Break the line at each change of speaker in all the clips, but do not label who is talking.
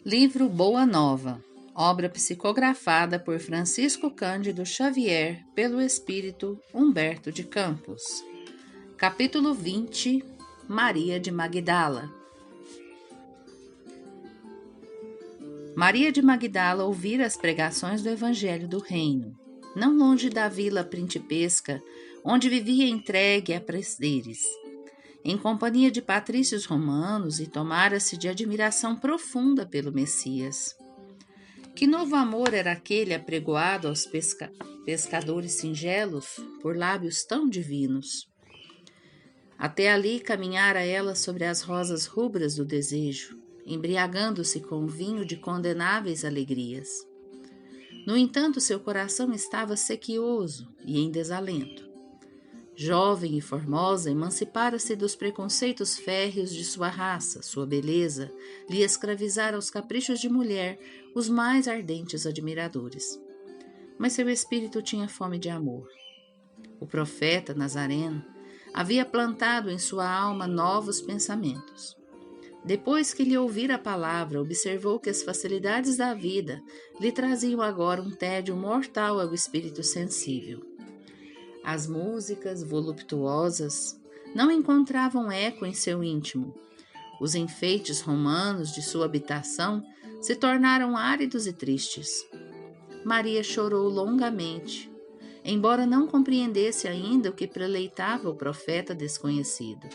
Livro Boa Nova, obra psicografada por Francisco Cândido Xavier pelo espírito Humberto de Campos. Capítulo 20. Maria de Magdala. Maria de Magdala ouvira as pregações do Evangelho do Reino, não longe da vila principesca, onde vivia entregue a prazeres, em companhia de patrícios romanos, e tomara-se de admiração profunda pelo Messias. Que novo amor era aquele apregoado aos pescadores singelos por lábios tão divinos? Até ali caminhara ela sobre as rosas rubras do desejo, embriagando-se com o vinho de condenáveis alegrias. No entanto, seu coração estava sequioso e em desalento. Jovem e formosa, emancipara-se dos preconceitos férreos de sua raça, sua beleza lhe escravizara aos caprichos de mulher os mais ardentes admiradores. Mas seu espírito tinha fome de amor. O profeta Nazareno havia plantado em sua alma novos pensamentos. Depois que lhe ouvira a palavra, observou que as facilidades da vida lhe traziam agora um tédio mortal ao espírito sensível. As músicas voluptuosas não encontravam eco em seu íntimo. Os enfeites romanos de sua habitação se tornaram áridos e tristes. Maria chorou longamente, embora não compreendesse ainda o que preleitava o profeta desconhecido.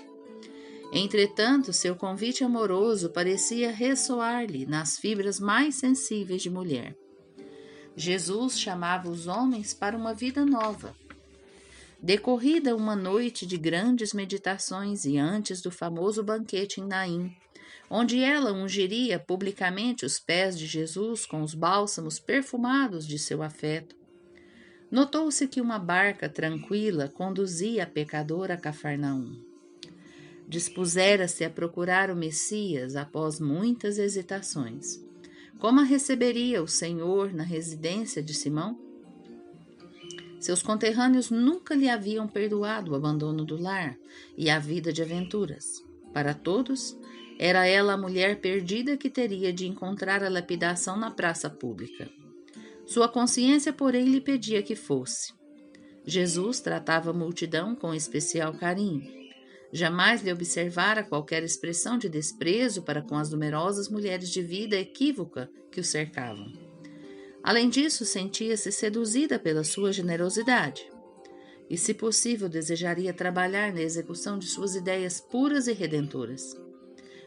Entretanto, seu convite amoroso parecia ressoar-lhe nas fibras mais sensíveis de mulher. Jesus chamava os homens para uma vida nova. Decorrida uma noite de grandes meditações e antes do famoso banquete em Naim, onde ela ungiria publicamente os pés de Jesus com os bálsamos perfumados de seu afeto, notou-se que uma barca tranquila conduzia a pecadora a Cafarnaum. Dispusera-se a procurar o Messias após muitas hesitações. Como a receberia o Senhor na residência de Simão? Seus conterrâneos nunca lhe haviam perdoado o abandono do lar e a vida de aventuras. Para todos, era ela a mulher perdida que teria de encontrar a lapidação na praça pública. Sua consciência, porém, lhe pedia que fosse. Jesus tratava a multidão com especial carinho. Jamais lhe observara qualquer expressão de desprezo para com as numerosas mulheres de vida equívoca que o cercavam. Além disso, sentia-se seduzida pela sua generosidade e, se possível, desejaria trabalhar na execução de suas ideias puras e redentoras.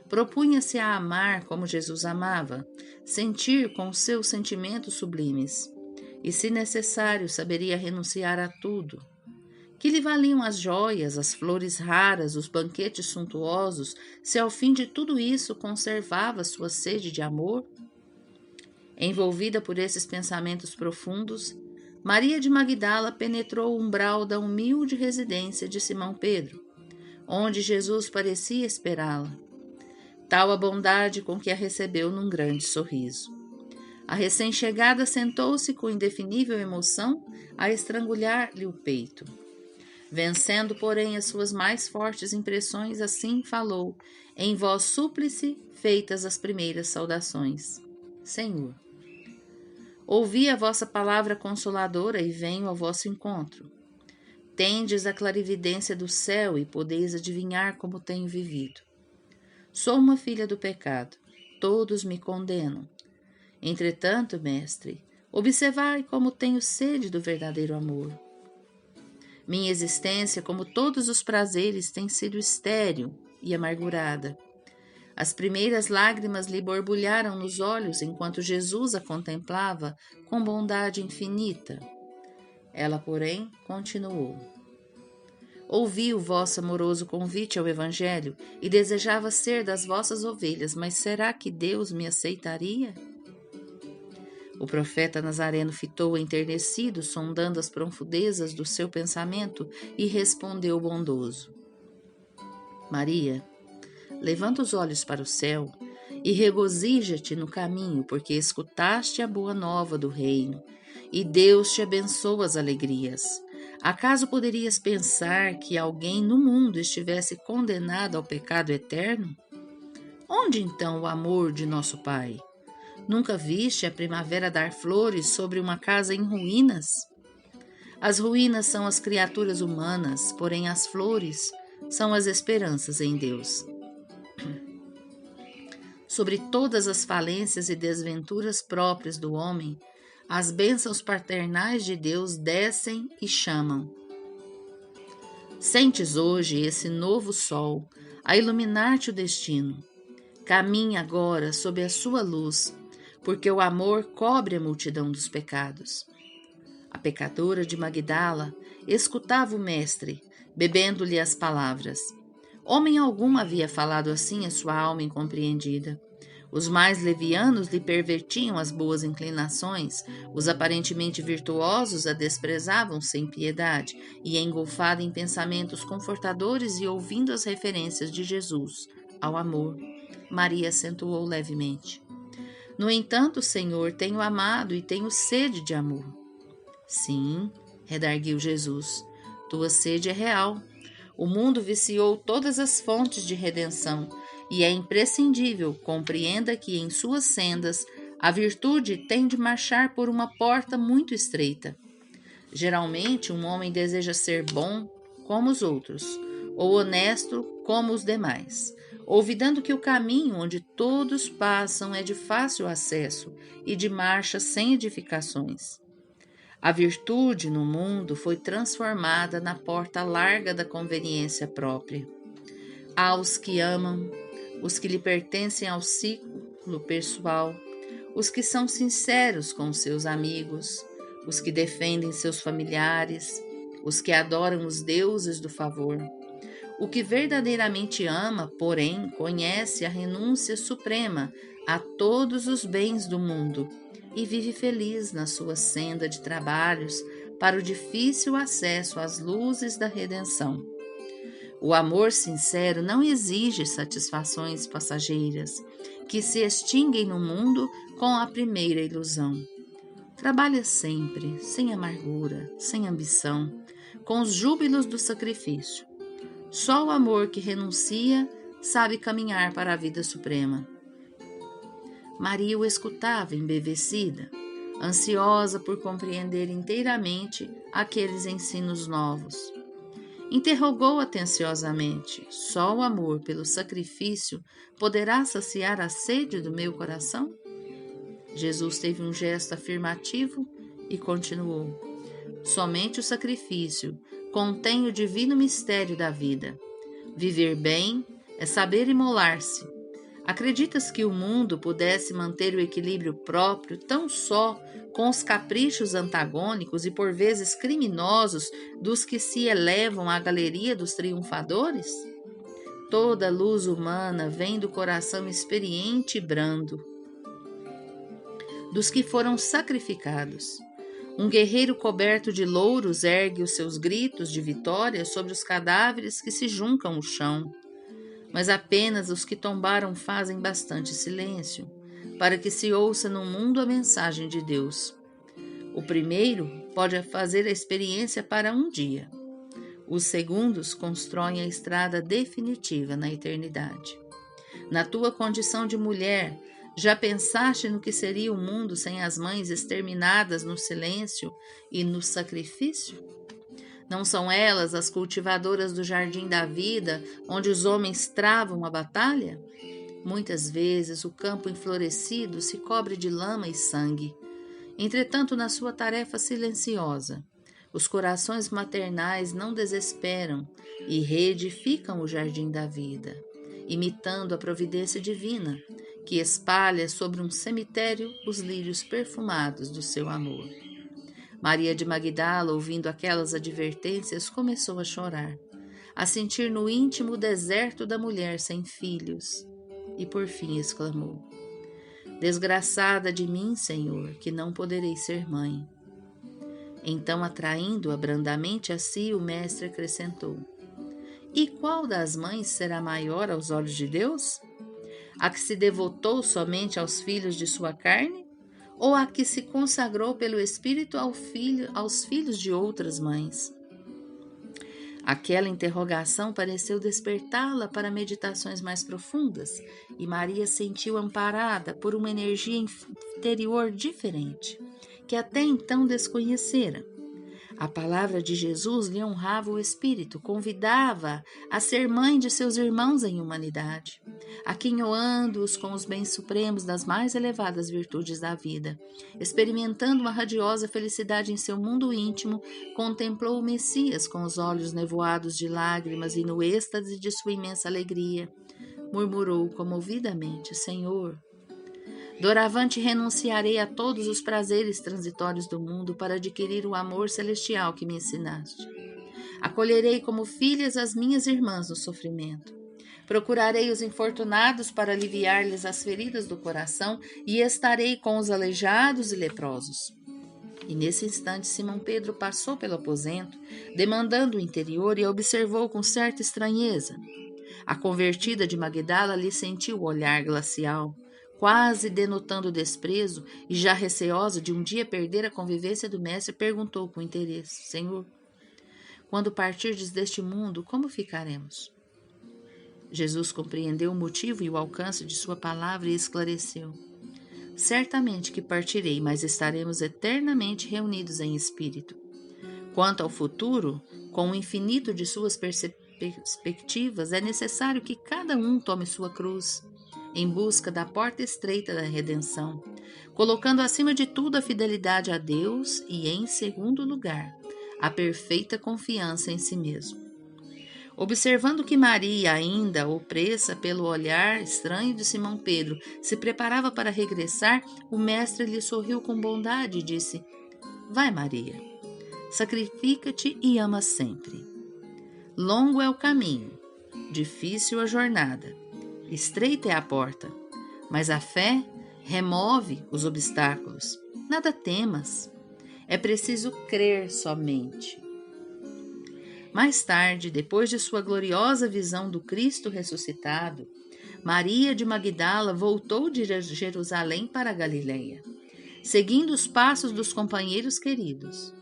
Propunha-se a amar como Jesus amava, sentir com os seus sentimentos sublimes e, se necessário, saberia renunciar a tudo. Que lhe valiam as joias, as flores raras, os banquetes suntuosos, se ao fim de tudo isso conservava sua sede de amor? Envolvida por esses pensamentos profundos, Maria de Magdala penetrou o umbral da humilde residência de Simão Pedro, onde Jesus parecia esperá-la. Tal a bondade com que a recebeu num grande sorriso. A recém-chegada sentou-se com indefinível emoção a estrangulhar-lhe o peito. Vencendo, porém, as suas mais fortes impressões, assim falou, em voz súplice, feitas as primeiras saudações: Senhor, ouvi a vossa palavra consoladora e venho ao vosso encontro. Tendes a clarividência do céu e podeis adivinhar como tenho vivido. Sou uma filha do pecado, todos me condenam. Entretanto, mestre, observai como tenho sede do verdadeiro amor. Minha existência, como todos os prazeres, tem sido estéril e amargurada. As primeiras lágrimas lhe borbulharam nos olhos enquanto Jesus a contemplava com bondade infinita. Ela, porém, continuou. Ouvi o vosso amoroso convite ao Evangelho e desejava ser das vossas ovelhas, mas será que Deus me aceitaria? O profeta Nazareno fitou enternecido, sondando as profundezas do seu pensamento, e respondeu bondoso: Maria, levanta os olhos para o céu e regozija-te no caminho, porque escutaste a boa nova do reino, e Deus te abençoa as alegrias. Acaso poderias pensar que alguém no mundo estivesse condenado ao pecado eterno? Onde então o amor de nosso Pai? Nunca viste a primavera dar flores sobre uma casa em ruínas? As ruínas são as criaturas humanas, porém as flores são as esperanças em Deus. Sobre todas as falências e desventuras próprias do homem, as bênçãos paternais de Deus descem e chamam. Sentes hoje esse novo sol a iluminar-te o destino. Caminha agora sob a sua luz, porque o amor cobre a multidão dos pecados. A pecadora de Magdala escutava o mestre, bebendo-lhe as palavras. Homem algum havia falado assim a sua alma incompreendida. Os mais levianos lhe pervertiam as boas inclinações, os aparentemente virtuosos a desprezavam sem piedade, e engolfada em pensamentos confortadores e ouvindo as referências de Jesus ao amor, Maria acentuou levemente. No entanto, Senhor, tenho amado e tenho sede de amor. Sim, redarguiu Jesus, tua sede é real. O mundo viciou todas as fontes de redenção, e é imprescindível compreenda que em suas sendas a virtude tem de marchar por uma porta muito estreita. Geralmente, um homem deseja ser bom como os outros, ou honesto como os demais, olvidando que o caminho onde todos passam é de fácil acesso e de marcha sem edificações. A virtude no mundo foi transformada na porta larga da conveniência própria. Há os que amam, os que lhe pertencem ao ciclo pessoal, os que são sinceros com seus amigos, os que defendem seus familiares, os que adoram os deuses do favor. O que verdadeiramente ama, porém, conhece a renúncia suprema a todos os bens do mundo e vive feliz na sua senda de trabalhos para o difícil acesso às luzes da redenção. O amor sincero não exige satisfações passageiras, que se extinguem no mundo com a primeira ilusão. Trabalha sempre, sem amargura, sem ambição, com os júbilos do sacrifício. Só o amor que renuncia sabe caminhar para a vida suprema. Maria o escutava embevecida, ansiosa por compreender inteiramente aqueles ensinos novos. Interrogou atenciosamente: só o amor pelo sacrifício poderá saciar a sede do meu coração? Jesus teve um gesto afirmativo e continuou: somente o sacrifício contém o divino mistério da vida. Viver bem é saber imolar-se. Acreditas que o mundo pudesse manter o equilíbrio próprio tão só com os caprichos antagônicos e por vezes criminosos dos que se elevam à galeria dos triunfadores? Toda luz humana vem do coração experiente e brando dos que foram sacrificados. Um guerreiro coberto de louros ergue os seus gritos de vitória sobre os cadáveres que se juncam no chão. Mas apenas os que tombaram fazem bastante silêncio, para que se ouça no mundo a mensagem de Deus. O primeiro pode fazer a experiência para um dia. Os segundos constroem a estrada definitiva na eternidade. Na tua condição de mulher, já pensaste no que seria o mundo sem as mães exterminadas no silêncio e no sacrifício? Não são elas as cultivadoras do jardim da vida, onde os homens travam a batalha? Muitas vezes o campo enflorescido se cobre de lama e sangue. Entretanto, na sua tarefa silenciosa, os corações maternais não desesperam e reedificam o jardim da vida, imitando a providência divina, que espalha sobre um cemitério os lírios perfumados do seu amor. Maria de Magdala, ouvindo aquelas advertências, começou a chorar, a sentir no íntimo o deserto da mulher sem filhos, e por fim exclamou: desgraçada de mim, Senhor, que não poderei ser mãe. Então, atraindo-a brandamente a si, o mestre acrescentou: e qual das mães será maior aos olhos de Deus? A que se devotou somente aos filhos de sua carne? Ou a que se consagrou pelo Espírito aos filhos de outras mães? Aquela interrogação pareceu despertá-la para meditações mais profundas, e Maria sentiu amparada por uma energia interior diferente, que até então desconhecera. A palavra de Jesus lhe honrava o espírito, convidava a ser mãe de seus irmãos em humanidade, aquinhoando-os com os bens supremos das mais elevadas virtudes da vida. Experimentando uma radiosa felicidade em seu mundo íntimo, contemplou o Messias com os olhos nevoados de lágrimas e no êxtase de sua imensa alegria. Murmurou comovidamente: Senhor, doravante renunciarei a todos os prazeres transitórios do mundo para adquirir o amor celestial que me ensinaste. Acolherei como filhas as minhas irmãs no sofrimento. Procurarei os infortunados para aliviar-lhes as feridas do coração e estarei com os aleijados e leprosos. E nesse instante Simão Pedro passou pelo aposento, demandando o interior, e observou com certa estranheza. A convertida de Magdala lhe sentiu o olhar glacial, quase denotando desprezo, e já receosa de um dia perder a convivência do mestre, perguntou com interesse: Senhor, quando partirdes deste mundo, como ficaremos? Jesus compreendeu o motivo e o alcance de sua palavra e esclareceu: Certamente que partirei, mas estaremos eternamente reunidos em espírito. Quanto ao futuro, com o infinito de suas perspectivas, é necessário que cada um tome sua cruz, em busca da porta estreita da redenção, colocando acima de tudo a fidelidade a Deus e, em segundo lugar, a perfeita confiança em si mesmo. Observando que Maria, ainda opressa pelo olhar estranho de Simão Pedro, se preparava para regressar, o mestre lhe sorriu com bondade e disse: Vai, Maria, sacrifica-te e ama sempre. Longo é o caminho, difícil a jornada, estreita é a porta, mas a fé remove os obstáculos. Nada temas, é preciso crer somente. Mais tarde, depois de sua gloriosa visão do Cristo ressuscitado, Maria de Magdala voltou de Jerusalém para a Galileia, seguindo os passos dos companheiros queridos.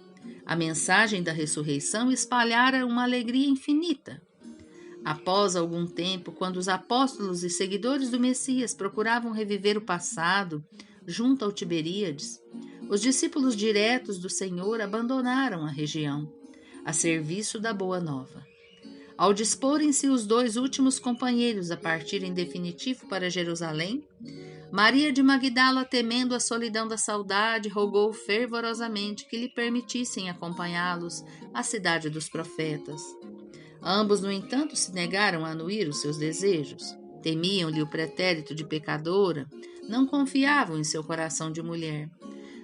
A mensagem da ressurreição espalhara uma alegria infinita. Após algum tempo, quando os apóstolos e seguidores do Messias procuravam reviver o passado, junto ao Tiberíades, os discípulos diretos do Senhor abandonaram a região, a serviço da Boa Nova. Ao disporem-se os dois últimos companheiros a partir em definitivo para Jerusalém, Maria de Magdala, temendo a solidão da saudade, rogou fervorosamente que lhe permitissem acompanhá-los à cidade dos profetas. Ambos, no entanto, se negaram a anuir os seus desejos. Temiam-lhe o pretérito de pecadora, não confiavam em seu coração de mulher.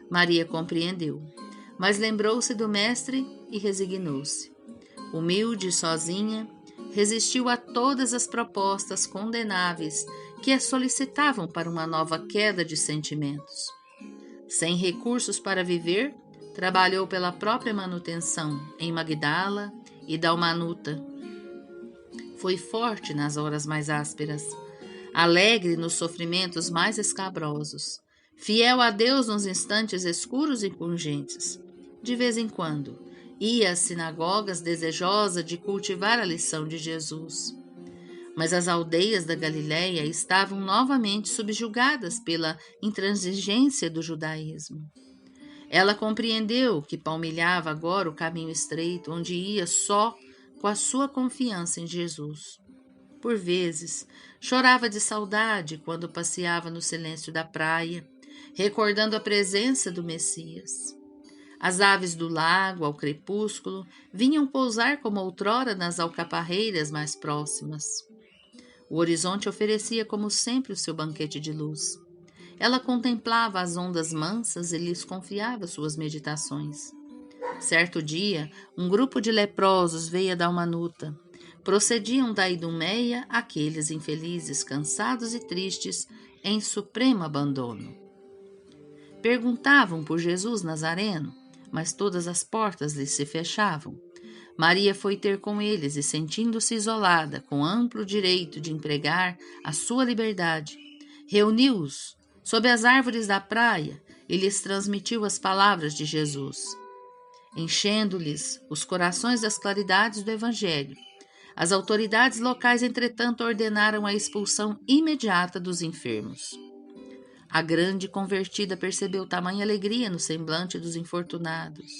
Maria compreendeu, mas lembrou-se do mestre e resignou-se. Humilde e sozinha, resistiu a todas as propostas condenáveis que a solicitavam para uma nova queda de sentimentos. Sem recursos para viver, trabalhou pela própria manutenção em Magdala e Dalmanuta. Foi forte nas horas mais ásperas, alegre nos sofrimentos mais escabrosos, fiel a Deus nos instantes escuros e pungentes. De vez em quando, ia às sinagogas desejosa de cultivar a lição de Jesus. Mas as aldeias da Galileia estavam novamente subjugadas pela intransigência do judaísmo. Ela compreendeu que palmilhava agora o caminho estreito, onde ia só com a sua confiança em Jesus. Por vezes, chorava de saudade quando passeava no silêncio da praia, recordando a presença do Messias. As aves do lago, ao crepúsculo, vinham pousar como outrora nas alcaparreiras mais próximas. O horizonte oferecia, como sempre, o seu banquete de luz. Ela contemplava as ondas mansas e lhes confiava suas meditações. Certo dia, um grupo de leprosos veio a Dalmanuta. Procediam da Idumeia aqueles infelizes, cansados e tristes, em supremo abandono. Perguntavam por Jesus Nazareno, mas todas as portas lhes se fechavam. Maria foi ter com eles e, sentindo-se isolada, com amplo direito de empregar a sua liberdade, reuniu-os sob as árvores da praia e lhes transmitiu as palavras de Jesus. enchendo-lhes os corações das claridades do Evangelho. As autoridades locais, entretanto, ordenaram a expulsão imediata dos enfermos. A grande convertida percebeu tamanha alegria no semblante dos infortunados,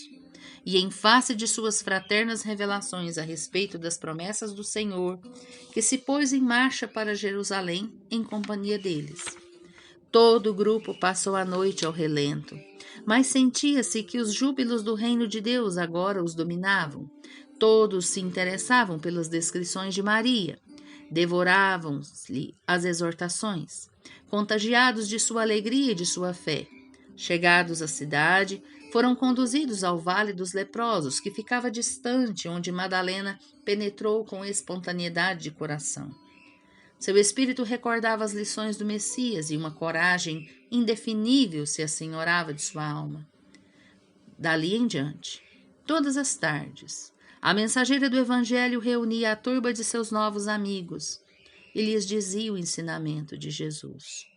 e em face de suas fraternas revelações a respeito das promessas do Senhor, que se pôs em marcha para Jerusalém em companhia deles. Todo o grupo passou a noite ao relento, mas sentia-se que os júbilos do reino de Deus agora os dominavam. Todos se interessavam pelas descrições de Maria, devoravam-lhe as exortações, contagiados de sua alegria e de sua fé. Chegados à cidade, foram conduzidos ao Vale dos Leprosos, que ficava distante, onde Madalena penetrou com espontaneidade de coração. Seu espírito recordava as lições do Messias e uma coragem indefinível se assenhorava de sua alma. Dali em diante, todas as tardes, a mensageira do Evangelho reunia a turba de seus novos amigos e lhes dizia o ensinamento de Jesus.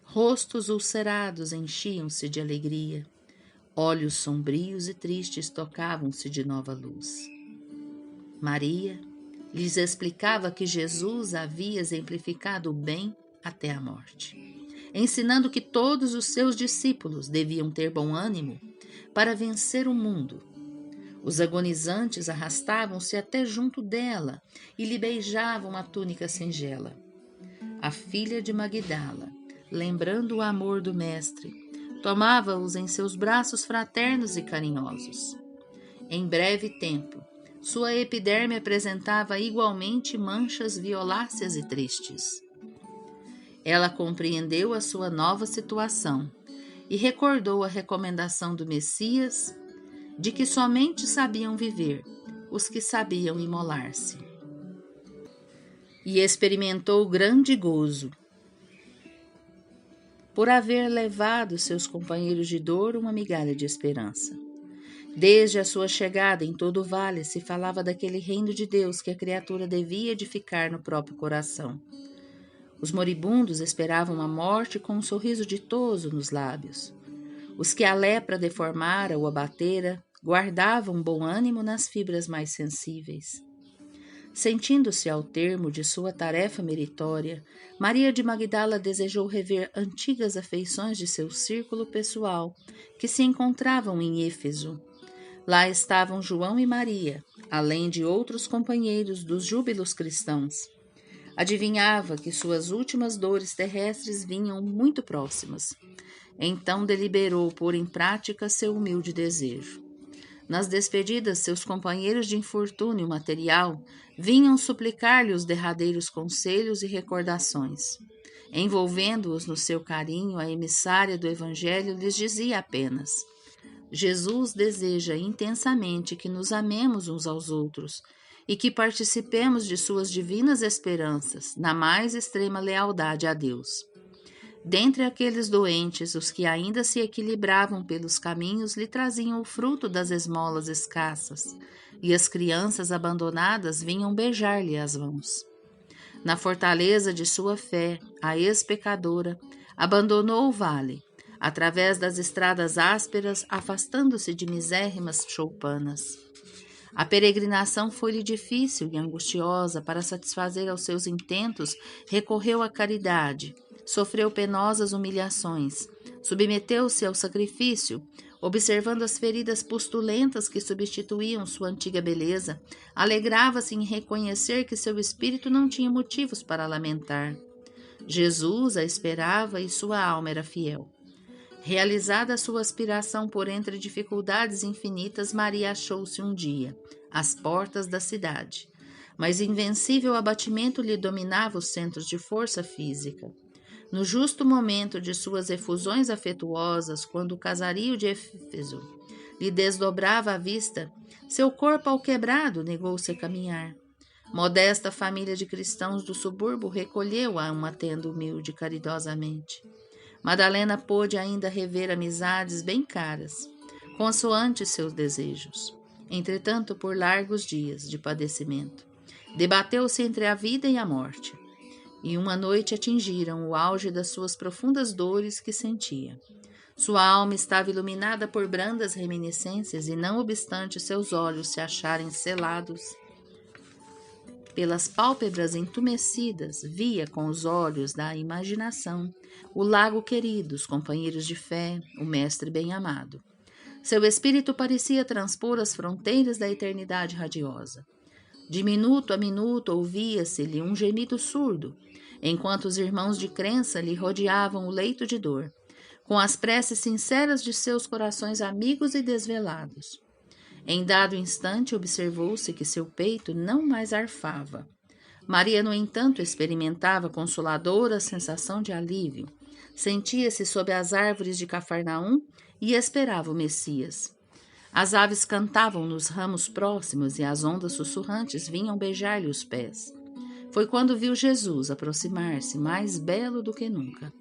Rostos ulcerados enchiam-se de alegria, olhos sombrios e tristes tocavam-se de nova luz. Maria lhes explicava que Jesus havia exemplificado o bem até a morte, ensinando que todos os seus discípulos deviam ter bom ânimo para vencer o mundo. Os agonizantes arrastavam-se até junto dela e lhe beijavam a túnica singela. A filha de Magdala, lembrando o amor do Mestre, tomava-os em seus braços fraternos e carinhosos. Em breve tempo, sua epiderme apresentava igualmente manchas violáceas e tristes. Ela compreendeu a sua nova situação e recordou a recomendação do Messias de que somente sabiam viver os que sabiam imolar-se. E experimentou grande gozo por haver levado seus companheiros de dor uma migalha de esperança. Desde a sua chegada em todo o vale se falava daquele reino de Deus que a criatura devia edificar no próprio coração. Os moribundos esperavam a morte com um sorriso ditoso nos lábios. Os que a lepra deformara ou abatera guardavam bom ânimo nas fibras mais sensíveis. Sentindo-se ao termo de sua tarefa meritória, Maria de Magdala desejou rever antigas afeições de seu círculo pessoal, que se encontravam em Éfeso. Lá estavam João e Maria, além de outros companheiros dos júbilos cristãos. Adivinhava que suas últimas dores terrestres vinham muito próximas. Então deliberou pôr em prática seu humilde desejo. Nas despedidas, seus companheiros de infortúnio material vinham suplicar-lhe os derradeiros conselhos e recordações. Envolvendo-os no seu carinho, a emissária do Evangelho lhes dizia apenas: Jesus deseja intensamente que nos amemos uns aos outros e que participemos de suas divinas esperanças, na mais extrema lealdade a Deus. Dentre aqueles doentes, os que ainda se equilibravam pelos caminhos lhe traziam o fruto das esmolas escassas, e as crianças abandonadas vinham beijar-lhe as mãos. Na fortaleza de sua fé, a ex-pecadora abandonou o vale, através das estradas ásperas, afastando-se de misérrimas choupanas. A peregrinação foi-lhe difícil e angustiosa. Para satisfazer aos seus intentos, recorreu à caridade, sofreu penosas humilhações, submeteu-se ao sacrifício, observando as feridas pustulentas que substituíam sua antiga beleza, alegrava-se em reconhecer que seu espírito não tinha motivos para lamentar. Jesus a esperava e sua alma era fiel. Realizada a sua aspiração por entre dificuldades infinitas, Maria achou-se um dia às portas da cidade, mas invencível abatimento lhe dominava os centros de força física. No justo momento de suas efusões afetuosas, quando o casario de Éfeso lhe desdobrava a vista, seu corpo alquebrado negou-se a caminhar. Modesta família de cristãos do subúrbio recolheu-a a uma tenda humilde caridosamente. Madalena pôde ainda rever amizades bem caras, consoante seus desejos. Entretanto, por largos dias de padecimento, debateu-se entre a vida e a morte, e uma noite atingiram o auge das suas profundas dores que sentia. Sua alma estava iluminada por brandas reminiscências e, não obstante seus olhos se acharem selados pelas pálpebras entumecidas, via com os olhos da imaginação o lago querido, os companheiros de fé, o mestre bem-amado. Seu espírito parecia transpor as fronteiras da eternidade radiosa. De minuto a minuto ouvia-se-lhe um gemido surdo, enquanto os irmãos de crença lhe rodeavam o leito de dor, com as preces sinceras de seus corações amigos e desvelados. Em dado instante observou-se que seu peito não mais arfava. Maria, no entanto, experimentava consoladora sensação de alívio. Sentia-se sob as árvores de Cafarnaum e esperava o Messias. As aves cantavam nos ramos próximos e as ondas sussurrantes vinham beijar-lhe os pés. Foi quando viu Jesus aproximar-se, mais belo do que nunca.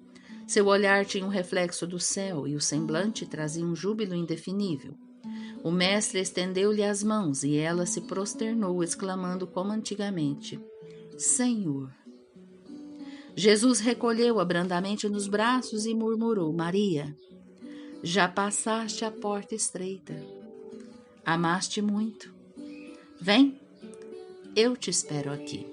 Seu olhar tinha um reflexo do céu e o semblante trazia um júbilo indefinível. O mestre estendeu-lhe as mãos e ela se prosternou, exclamando como antigamente: Senhor. Jesus recolheu-a brandamente nos braços e murmurou: Maria, já passaste a porta estreita. Amaste muito. Vem, eu te espero aqui.